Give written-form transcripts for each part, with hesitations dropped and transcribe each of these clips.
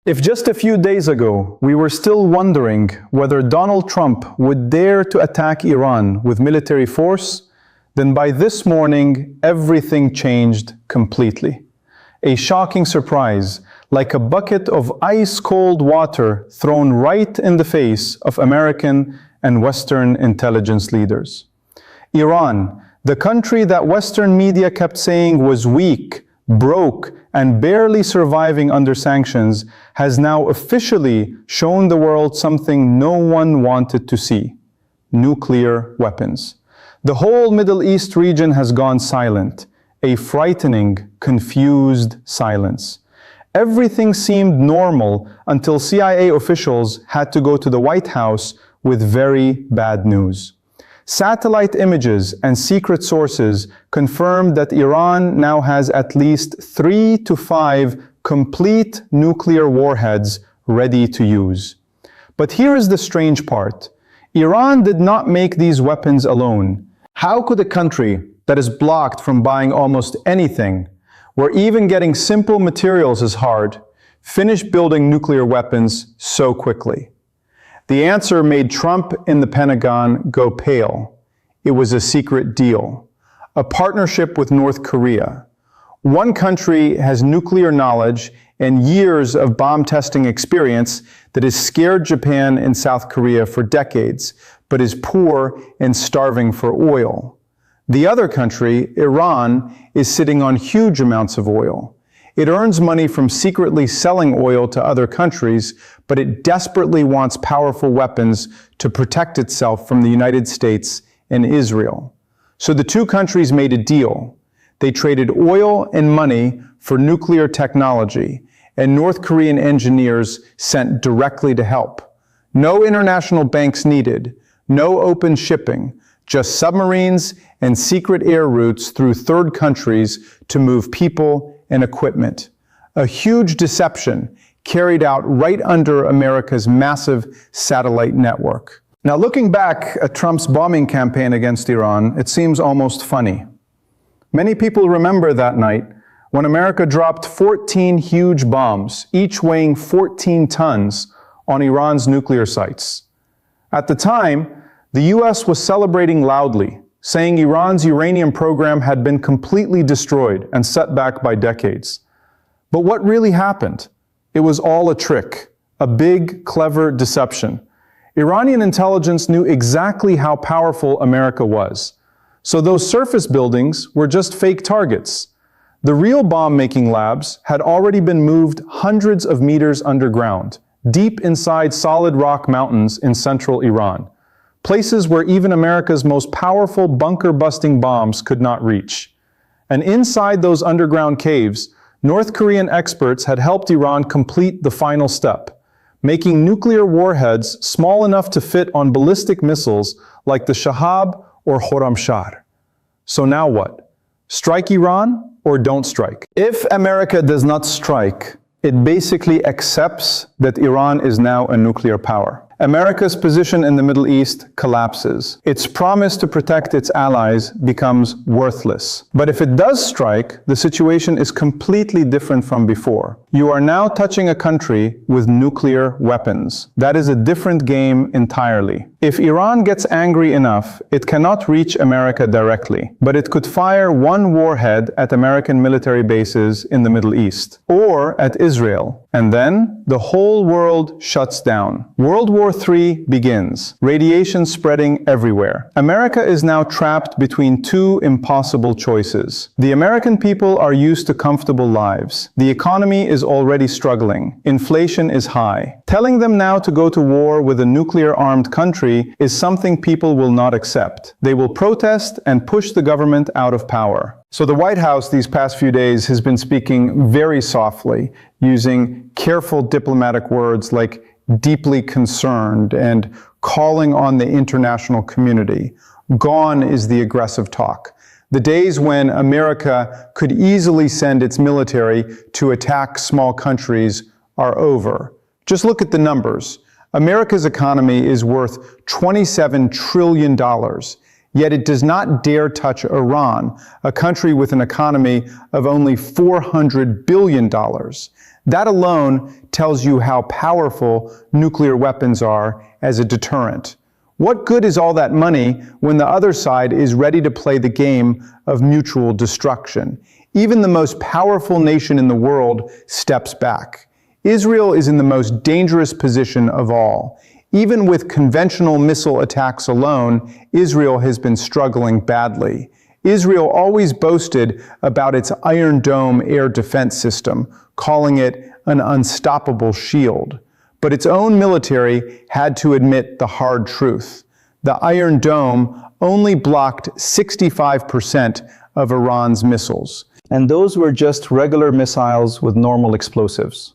If just a few days ago we were still wondering whether Donald Trump would dare to attack Iran with military force, then by this morning everything changed completely. A shocking surprise, like a bucket of ice-cold water thrown right in the face of American and Western intelligence leaders. Iran, the country that Western media kept saying was weak, broke, and barely surviving under sanctions, has now officially shown the world something no one wanted to see: nuclear weapons. The whole Middle East region has gone silent, a frightening, confused silence. Everything seemed normal until CIA officials had to go to the White House with very bad news. Satellite images and secret sources confirmed that Iran now has at least 3 to 5 complete nuclear warheads ready to use. But here is the strange part. Iran did not make these weapons alone. How could a country that is blocked from buying almost anything, where even getting simple materials is hard, finish building nuclear weapons so quickly? The answer made Trump in the Pentagon go pale. It was a secret deal, a partnership with North Korea. One country has nuclear knowledge and years of bomb testing experience that has scared Japan and South Korea for decades, but is poor and starving for oil. The other country, Iran, is sitting on huge amounts of oil. It earns money from secretly selling oil to other countries, but it desperately wants powerful weapons to protect itself from the United States and Israel. So the two countries made a deal. They traded oil and money for nuclear technology, and North Korean engineers sent directly to help. No international banks needed, no open shipping, just submarines and secret air routes through third countries to move people and equipment. A huge deception carried out right under America's massive satellite network. Now, looking back at Trump's bombing campaign against Iran, it seems almost funny. Many people remember that night when America dropped 14 huge bombs, each weighing 14 tons, on Iran's nuclear sites. At the time, the US was celebrating loudly, saying Iran's uranium program had been completely destroyed and set back by decades. But what really happened? It was all a trick, a big, clever deception. Iranian intelligence knew exactly how powerful America was. So those surface buildings were just fake targets. The real bomb-making labs had already been moved hundreds of meters underground, deep inside solid rock mountains in central Iran. Places where even America's most powerful bunker-busting bombs could not reach. And inside those underground caves, North Korean experts had helped Iran complete the final step, making nuclear warheads small enough to fit on ballistic missiles like the Shahab or Khorramshahr. So now what? Strike Iran or don't strike? If America does not strike, it basically accepts that Iran is now a nuclear power. America's position in the Middle East collapses. Its promise to protect its allies becomes worthless. But if it does strike, the situation is completely different from before. You are now touching a country with nuclear weapons. That is a different game entirely. If Iran gets angry enough, it cannot reach America directly, but it could fire one warhead at American military bases in the Middle East, or at Israel. And then the whole world shuts down. World War III begins, radiation spreading everywhere. America is now trapped between two impossible choices. The American people are used to comfortable lives. The economy is already struggling. Inflation is high. Telling them now to go to war with a nuclear-armed country is something people will not accept. They will protest and push the government out of power. So the White House these past few days has been speaking very softly, using careful diplomatic words like deeply concerned and calling on the international community. Gone is the aggressive talk. The days when America could easily send its military to attack small countries are over. Just look at the numbers. America's economy is worth $27 trillion. Yet it does not dare touch Iran, a country with an economy of only $400 billion. That alone tells you how powerful nuclear weapons are as a deterrent. What good is all that money when the other side is ready to play the game of mutual destruction? Even the most powerful nation in the world steps back. Israel is in the most dangerous position of all. Even with conventional missile attacks alone, Israel has been struggling badly. Israel always boasted about its Iron Dome air defense system, calling it an unstoppable shield. But its own military had to admit the hard truth. The Iron Dome only blocked 65% of Iran's missiles. And those were just regular missiles with normal explosives.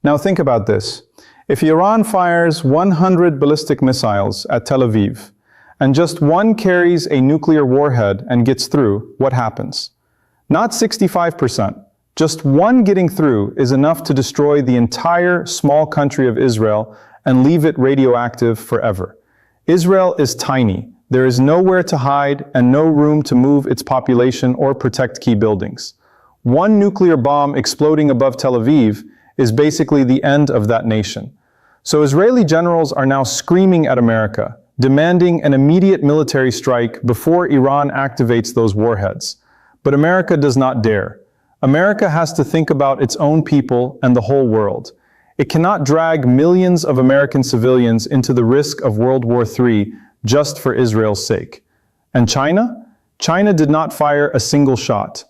Now think about this. If Iran fires 100 ballistic missiles at Tel Aviv, and just one carries a nuclear warhead and gets through, what happens? Not 65%. Just one getting through is enough to destroy the entire small country of Israel and leave it radioactive forever. Israel is tiny. There is nowhere to hide and no room to move its population or protect key buildings. One nuclear bomb exploding above Tel Aviv is basically the end of that nation. So Israeli generals are now screaming at America, demanding an immediate military strike before Iran activates those warheads. But America does not dare. America has to think about its own people and the whole world. It cannot drag millions of American civilians into the risk of World War III just for Israel's sake. And China? China did not fire a single shot,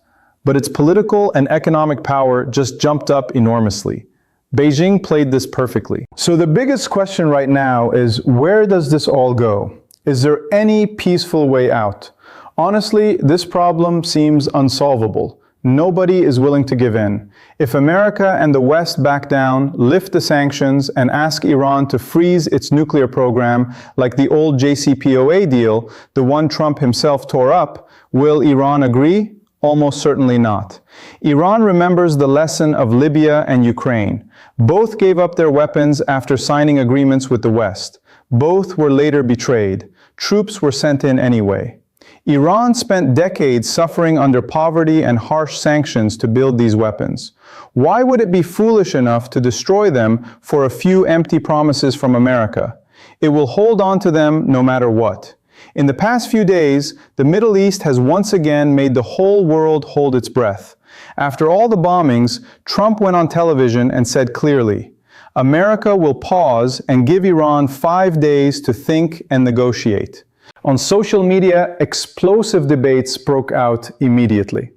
but its political and economic power just jumped up enormously. Beijing played this perfectly. So the biggest question right now is, where does this all go? Is there any peaceful way out? Honestly, this problem seems unsolvable. Nobody is willing to give in. If America and the West back down, lift the sanctions, and ask Iran to freeze its nuclear program like the old JCPOA deal, the one Trump himself tore up, will Iran agree? Almost certainly not. Iran remembers the lesson of Libya and Ukraine. Both gave up their weapons after signing agreements with the West. Both were later betrayed. Troops were sent in anyway. Iran spent decades suffering under poverty and harsh sanctions to build these weapons. Why would it be foolish enough to destroy them for a few empty promises from America? It will hold on to them no matter what. In the past few days, the Middle East has once again made the whole world hold its breath. After all the bombings, Trump went on television and said clearly, America will pause and give Iran 5 days to think and negotiate. On social media, explosive debates broke out immediately.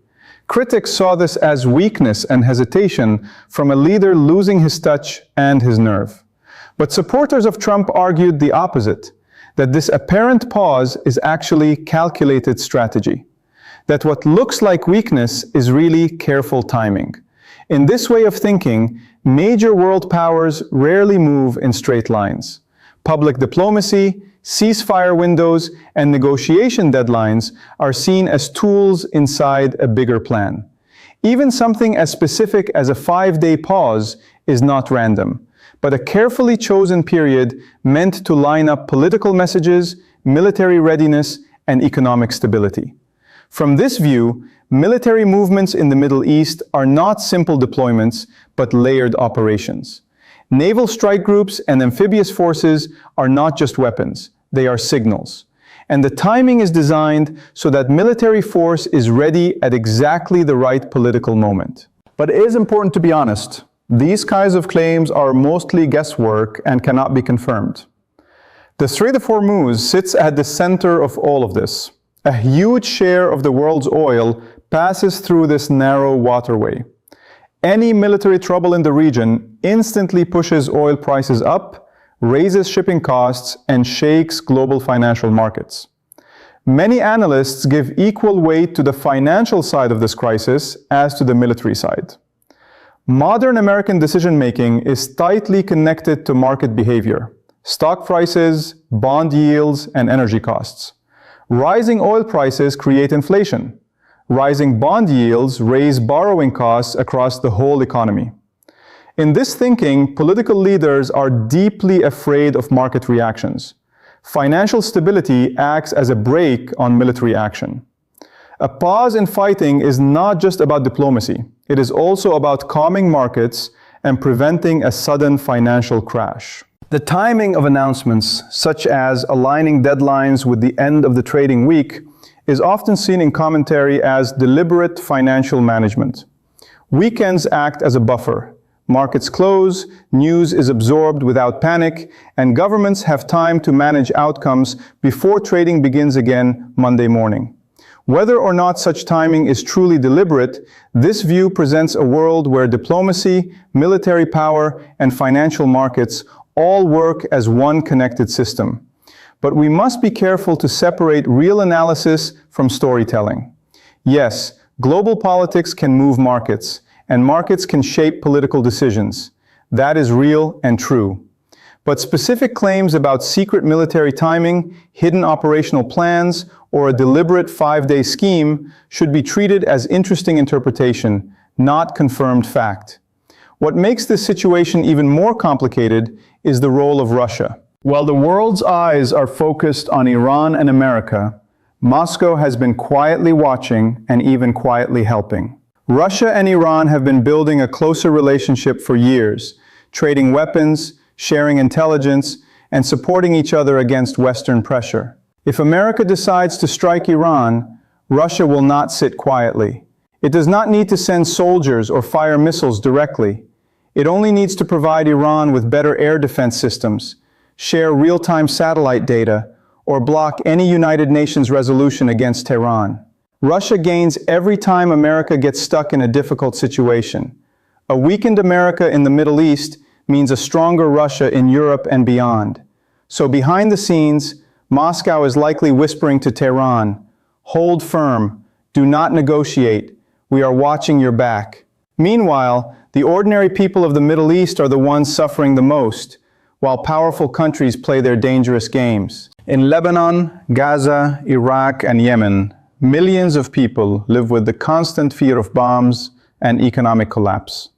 Critics saw this as weakness and hesitation from a leader losing his touch and his nerve. But supporters of Trump argued the opposite, that this apparent pause is actually calculated strategy, that what looks like weakness is really careful timing. In this way of thinking, major world powers rarely move in straight lines. Public diplomacy, ceasefire windows, and negotiation deadlines are seen as tools inside a bigger plan. Even something as specific as a 5-day pause is not random, but a carefully chosen period meant to line up political messages, military readiness, and economic stability. From this view, military movements in the Middle East are not simple deployments, but layered operations. Naval strike groups and amphibious forces are not just weapons, they are signals. And the timing is designed so that military force is ready at exactly the right political moment. But it is important to be honest. These kinds of claims are mostly guesswork and cannot be confirmed. The Strait of Hormuz sits at the center of all of this. A huge share of the world's oil passes through this narrow waterway. Any military trouble in the region instantly pushes oil prices up, raises shipping costs, and shakes global financial markets. Many analysts give equal weight to the financial side of this crisis as to the military side. Modern American decision-making is tightly connected to market behavior, stock prices, bond yields, and energy costs. Rising oil prices create inflation. Rising bond yields raise borrowing costs across the whole economy. In this thinking, political leaders are deeply afraid of market reactions. Financial stability acts as a brake on military action. A pause in fighting is not just about diplomacy. It is also about calming markets and preventing a sudden financial crash. The timing of announcements, such as aligning deadlines with the end of the trading week, is often seen in commentary as deliberate financial management. Weekends act as a buffer. Markets close, news is absorbed without panic, and governments have time to manage outcomes before trading begins again Monday morning. Whether or not such timing is truly deliberate, this view presents a world where diplomacy, military power, and financial markets all work as one connected system. But we must be careful to separate real analysis from storytelling. Yes, global politics can move markets, and markets can shape political decisions. That is real and true. But specific claims about secret military timing, hidden operational plans, or a deliberate 5-day scheme should be treated as interesting interpretation, not confirmed fact. What makes this situation even more complicated is the role of Russia. While the world's eyes are focused on Iran and America, Moscow has been quietly watching and even quietly helping. Russia and Iran have been building a closer relationship for years, trading weapons, sharing intelligence, and supporting each other against Western pressure. If America decides to strike Iran, Russia will not sit quietly. It does not need to send soldiers or fire missiles directly. It only needs to provide Iran with better air defense systems, share real-time satellite data, or block any United Nations resolution against Tehran. Russia gains every time America gets stuck in a difficult situation. A weakened America in the Middle East means a stronger Russia in Europe and beyond. So behind the scenes, Moscow is likely whispering to Tehran, "Hold firm, do not negotiate, we are watching your back." Meanwhile, the ordinary people of the Middle East are the ones suffering the most, while powerful countries play their dangerous games. In Lebanon, Gaza, Iraq, and Yemen, millions of people live with the constant fear of bombs and economic collapse.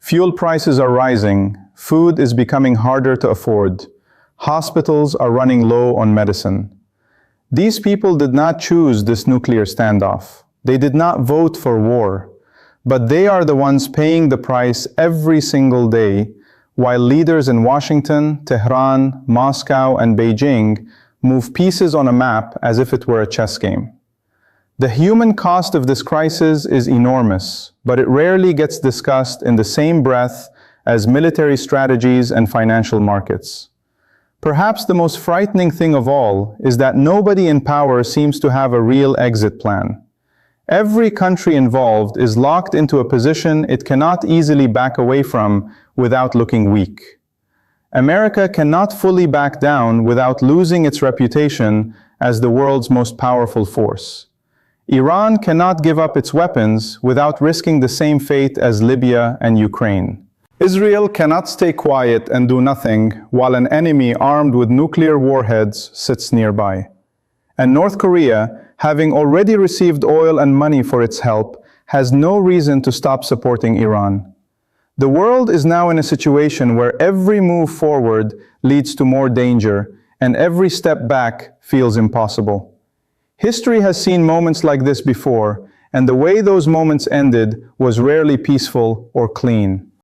Fuel prices are rising, food is becoming harder to afford, hospitals are running low on medicine. These people did not choose this nuclear standoff. They did not vote for war, but they are the ones paying the price every single day, while leaders in Washington, Tehran, Moscow, and Beijing move pieces on a map as if it were a chess game. The human cost of this crisis is enormous, but it rarely gets discussed in the same breath as military strategies and financial markets. Perhaps the most frightening thing of all is that nobody in power seems to have a real exit plan. Every country involved is locked into a position it cannot easily back away from without looking weak. America cannot fully back down without losing its reputation as the world's most powerful force. Iran cannot give up its weapons without risking the same fate as Libya and Ukraine. Israel cannot stay quiet and do nothing while an enemy armed with nuclear warheads sits nearby. And North Korea, having already received oil and money for its help, has no reason to stop supporting Iran. The world is now in a situation where every move forward leads to more danger, and every step back feels impossible. History has seen moments like this before, and the way those moments ended was rarely peaceful or clean.